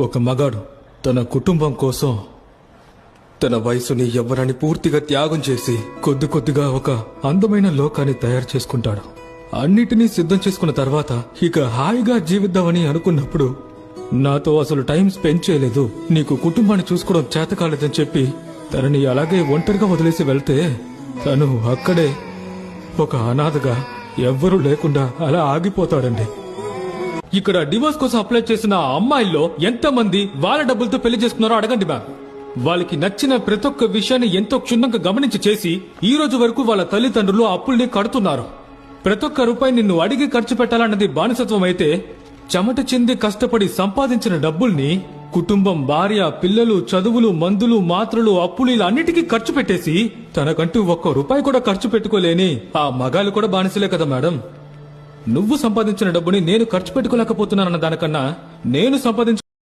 ఒక మగాడు తన కుటుంబం కోసం తన వయసుని యవ్వనాన్ని పూర్తిగా త్యాగం చేసి కొద్ది కొద్దిగా ఒక అందమైన లోకాన్ని తయారు చేసుకుంటాడు. అన్నిటినీ సిద్ధం చేసుకున్న తర్వాత ఇక హాయిగా జీవిద్దామని అనుకున్నప్పుడు నాతో అసలు టైం స్పెండ్ చేయలేదు, నీకు కుటుంబాన్ని చూసుకోవడం చేత కాలేదని చెప్పి తనని అలాగే ఒంటరిగా వదిలేసి వెళ్తే తను అక్కడే ఒక అనాథగా ఎవ్వరూ లేకుండా అలా ఆగిపోతాడండి. ఇక్కడ డివోర్స్ కోసం అప్లై చేసిన ఆ అమ్మాయిల్లో ఎంతమంది వాళ్ళ డబ్బులతో పెళ్లి చేసుకున్నారో అడగండి మ్యామ్. వాళ్ళకి నచ్చిన ప్రతి ఒక్క విషయాన్ని ఎంతో క్షుణ్ణంగా గమనించి చేసి ఈ రోజు వరకు వాళ్ళ తల్లిదండ్రులు అప్పుల్ని కడుతున్నారు. ప్రతి ఒక్క రూపాయి నిన్ను అడిగి ఖర్చు పెట్టాలన్నది బానిసత్వం అయితే, చెమట చెంది కష్టపడి సంపాదించిన డబ్బుల్ని కుటుంబం, భార్య, పిల్లలు, చదువులు, మందులు, మాత్రలు, అప్పులు ఇలా అన్నిటికీ ఖర్చు పెట్టేసి తనకంటూ ఒక్క రూపాయి కూడా ఖర్చు పెట్టుకోలేని ఆ మగాళ్ళు కూడా బానిసలే కదా మేడం. నువ్వు సంపాదించిన డబ్బుని నేను ఖర్చు పెట్టుకోలేకపోతున్నానన్న దానికన్నా నేను సంపాదించిన